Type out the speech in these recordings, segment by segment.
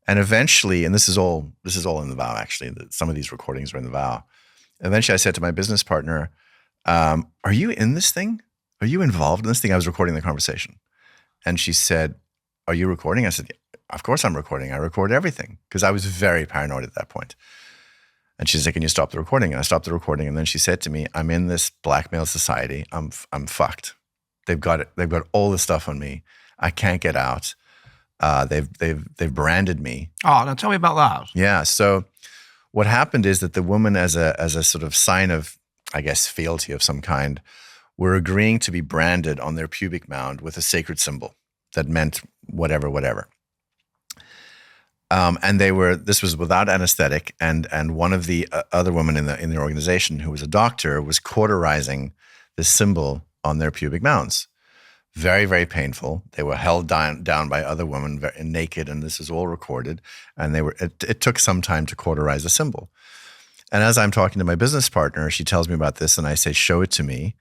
And eventually, and this is all in the vow, actually, some of these recordings are in the vow. Eventually I said to my business partner, are you in this thing? Are you involved in this thing? I was recording the conversation. And she said, are you recording? I said, yeah, of course I'm recording. I record everything, because I was very paranoid at that point. And she said, can you stop the recording? And I stopped the recording. And then she said to me, I'm in this blackmail society. I'm fucked. They've got it. They've got all the stuff on me. I can't get out. They've branded me. Oh, now tell me about that. Yeah. So what happened is that the woman, as a sort of sign of, I guess, fealty of some kind, were agreeing to be branded on their pubic mound with a sacred symbol that meant whatever. And this was without anesthetic, and one of the other women in the organization, who was a doctor, was cauterizing this symbol on their pubic mounds. Very, very painful. They were held down by other women, naked, and this is all recorded. And it took some time to cauterize the symbol. And as I'm talking to my business partner, she tells me about this, and I say, show it to me.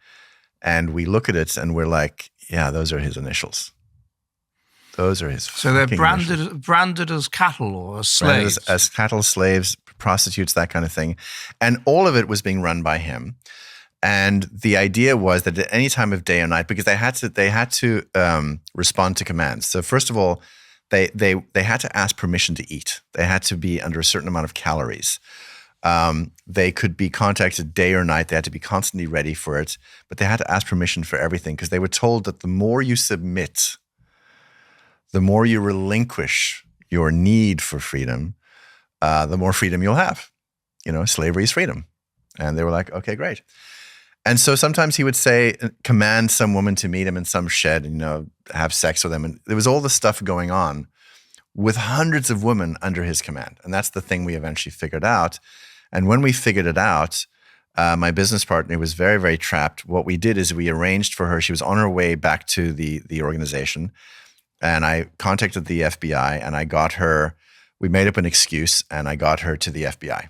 And we look at it, and we're like, yeah, those are his initials. Those are his. So they're branded as cattle or as slaves. As cattle, slaves, prostitutes, that kind of thing. And all of it was being run by him. And the idea was that at any time of day or night, because they had to respond to commands. So first of all, they had to ask permission to eat. They had to be under a certain amount of calories. They could be contacted day or night. They had to be constantly ready for it. But they had to ask permission for everything, because they were told that the more you submit, the more you relinquish your need for freedom, the more freedom you'll have. Slavery is freedom. And they were like, okay, great. And so sometimes he would command some woman to meet him in some shed, have sex with him. And there was all this stuff going on with hundreds of women under his command. And that's the thing we eventually figured out. And when we figured it out, my business partner was very, very trapped. What we did is we arranged for her. She was on her way back to the organization. And I contacted the FBI, and I got her, we made up an excuse, and I got her to the FBI.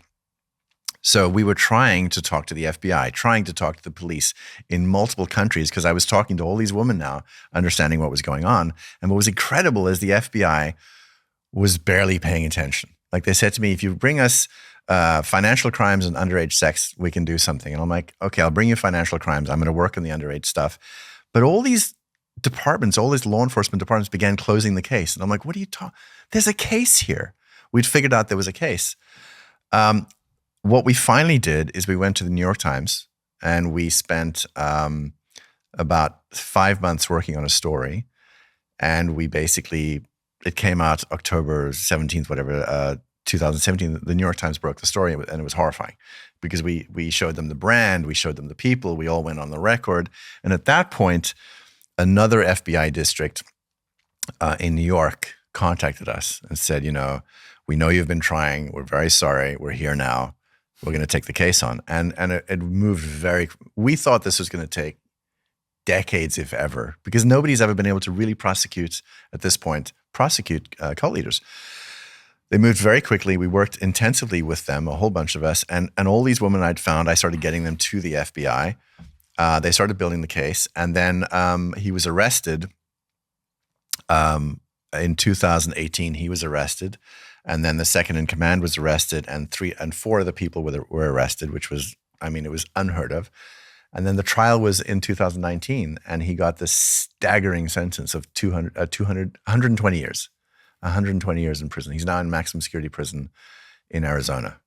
So we were trying to talk to the FBI, trying to talk to the police in multiple countries, because I was talking to all these women now, understanding what was going on. And what was incredible is the FBI was barely paying attention. Like, they said to me, if you bring us financial crimes and underage sex, we can do something. And I'm like, okay, I'll bring you financial crimes. I'm going to work on the underage stuff. But all these departments, all these law enforcement departments began closing the case. And I'm like, what are you talking? There's a case here. We'd figured out there was a case. What we finally did is we went to the New York Times, and we spent about 5 months working on a story. And we basically, it came out October 17th, 2017. The New York Times broke the story, and it was horrifying, because we showed them the brand, we showed them the people, we all went on the record. And at that point, another FBI district in New York contacted us and said, we know you've been trying. We're very sorry. We're here now. We're going to take the case on. And it moved we thought this was going to take decades, if ever, because nobody's ever been able to really prosecute cult leaders. They moved very quickly. We worked intensively with them, a whole bunch of us. And all these women I'd found, I started getting them to the FBI. They started building the case. And then he was arrested. In 2018, he was arrested. And then the second in command was arrested, and 4 other people were arrested, which was, it was unheard of. And then the trial was in 2019, and he got this staggering sentence of 120 years. 120 years in prison. He's now in maximum security prison in Arizona.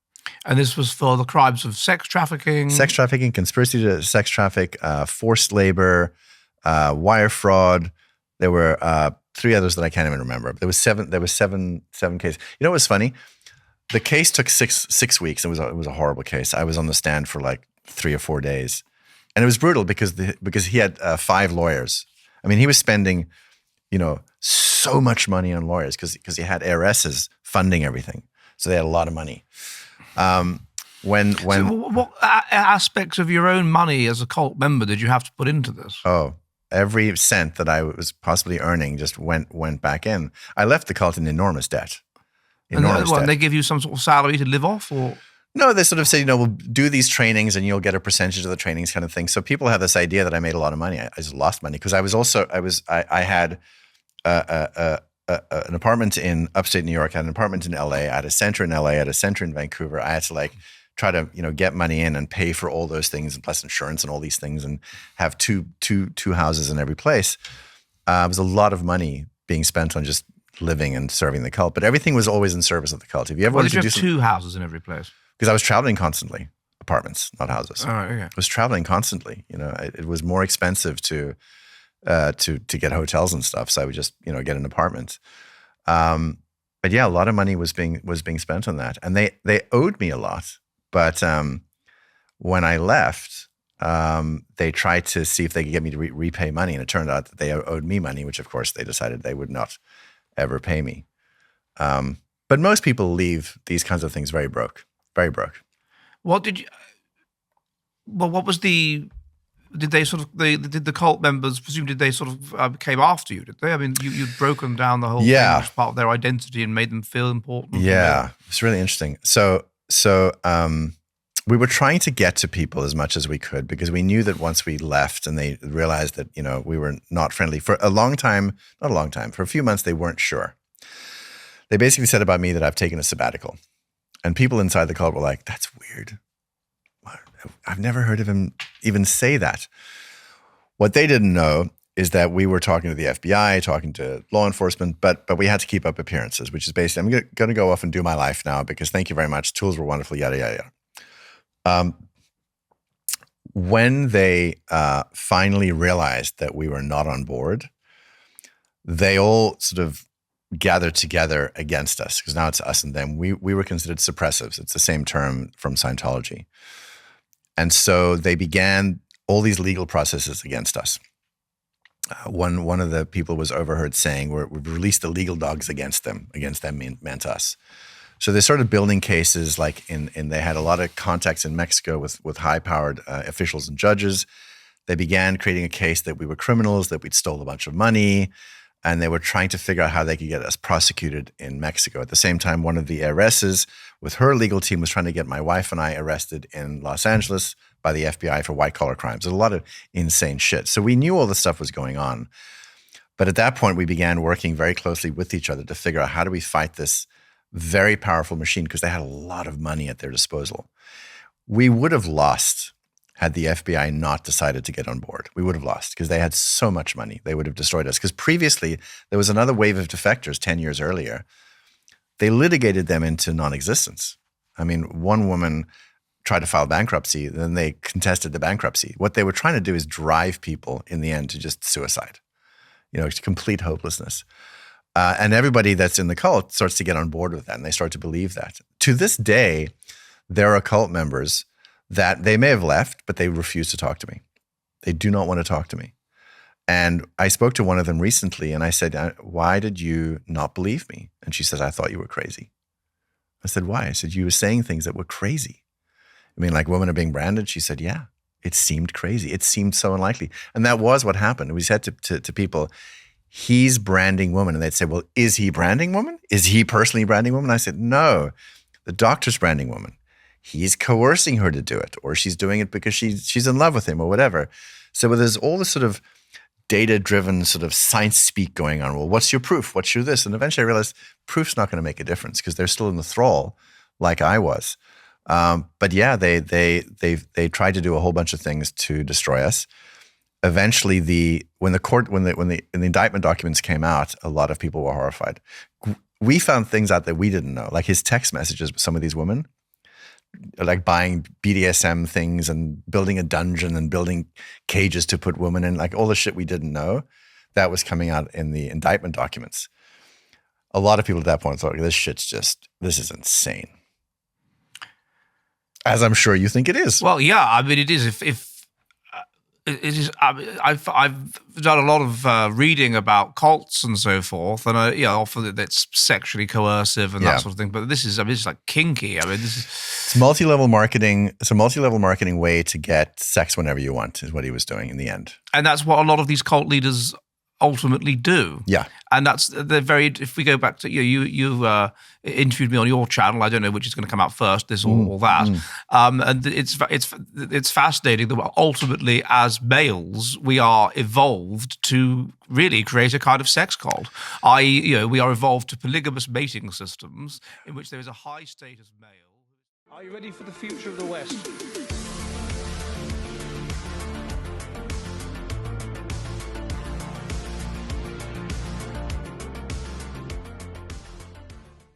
And this was for the crimes of sex trafficking? Sex trafficking, conspiracy to sex traffic, forced labor, wire fraud. There were 3 others that I can't even remember. There was seven cases. What was funny? The case took six weeks. It was a horrible case. I was on the stand for like 3 or 4 days. And it was brutal because he had 5 lawyers. He was spending, so much money on lawyers because he had heiresses funding everything. So they had a lot of money. So what aspects of your own money as a cult member did you have to put into this? Oh, every cent that I was possibly earning just went back in. I left the cult in enormous debt. And they give you some sort of salary to live off, or? No, they sort of say, we'll do these trainings and you'll get a percentage of the trainings, kind of thing. So people have this idea that I made a lot of money. I just lost money because I had an apartment in upstate New York. I had an apartment in LA. I had a center in LA. I had a center in Vancouver. I had to like try to, get money in and pay for all those things and plus insurance and all these things and have two houses in every place. It was a lot of money being spent on just living and serving the cult, but everything was always in service of the cult. If you ever Well, wanted did to you do have two houses in every place? because I was traveling constantly, apartments, not houses. All right, okay. I was traveling constantly. It was more expensive to get hotels and stuff. So I would just, get an apartment. But yeah, a lot of money was being spent on that, and they owed me a lot. But when I left, they tried to see if they could get me to repay money, and it turned out that they owed me money, which of course they decided they would not ever pay me. But most people leave these kinds of things very broke, very broke. What was the? Did they sort of? Did the cult members presume? Did they sort of came after you? Did they? I mean, you'd broken down the whole thing as part of their identity and made them feel important. Yeah, it's really interesting. So we were trying to get to people as much as we could because we knew that once we left and they realized that we were not friendly for a long time, not a long time, for a few months they weren't sure. They basically said about me that I've taken a sabbatical, and people inside the cult were like, "That's weird. I've never heard of him even say that." What they didn't know is that we were talking to the FBI, talking to law enforcement, but we had to keep up appearances, which is basically, I'm going to go off and do my life now because thank you very much. Tools were wonderful, yada, yada, yada. When they finally realized that we were not on board, they all sort of gathered together against us because now it's us and them. We were considered suppressives. It's the same term from Scientology. And so they began all these legal processes against us. One of the people was overheard saying, "We've released the legal dogs against them." Against them meant us. So they started building cases like they had a lot of contacts in Mexico with high-powered officials and judges. They began creating a case that we were criminals, that we'd stole a bunch of money, and they were trying to figure out how they could get us prosecuted in Mexico. At the same time, one of the heiresses with her legal team was trying to get my wife and I arrested in Los Angeles by the FBI for white-collar crimes. There's a lot of insane shit. So we knew all this stuff was going on. But at that point, we began working very closely with each other to figure out how do we fight this very powerful machine because they had a lot of money at their disposal. We would have lost had the FBI not decided to get on board. We would have lost because they had so much money. They would have destroyed us. Because previously, there was another wave of defectors 10 years earlier. They litigated them into non-existence. I mean, one woman tried to file bankruptcy, then they contested the bankruptcy. What they were trying to do is drive people in the end to just suicide, to complete hopelessness. And everybody that's in the cult starts to get on board with that, and they start to believe that. To this day, there are cult members that they may have left, but they refuse to talk to me. They do not want to talk to me. And I spoke to one of them recently and I said, "Why did you not believe me?" And she said, "I thought you were crazy." I said, "Why?" I said, "You were saying things that were crazy." I mean, like women are being branded? She said, "Yeah, it seemed crazy. It seemed so unlikely." And that was what happened. We said to people, "He's branding women." And they'd say, "Well, is he branding women? Is he personally branding women?" I said, "No, the doctor's branding women. He's coercing her to do it, or she's doing it because she's in love with him or whatever." So there's all this sort of data-driven sort of science speak going on. Well, what's your proof? What's your this? And eventually I realized proof's not going to make a difference because they're still in the thrall like I was. But yeah, they tried to do a whole bunch of things to destroy us. Eventually, when the indictment documents came out, a lot of people were horrified. We found things out that we didn't know, like his text messages with some of these women, like buying BDSM things and building a dungeon and building cages to put women in, like all the shit we didn't know, that was coming out in the indictment documents. A lot of people at that point thought, this is insane. As I'm sure you think it is. Well, yeah, I mean, it is. If it is, I mean, I've done a lot of reading about cults and so forth, and often it's sexually coercive and that sort of thing. But this is, I mean, it's like kinky. I mean, it's multi-level marketing. It's a multi-level marketing way to get sex whenever you want, is what he was doing in the end. And that's what a lot of these cult leaders ultimately do. Yeah. And that's the very. If we go back to you interviewed me on your channel. I don't know which is going to come out first, this or that. And it's fascinating that ultimately, as males, we are evolved to really create a kind of sex cult. We are evolved to polygamous mating systems in which there is a high status male. Are you ready for the future of the West?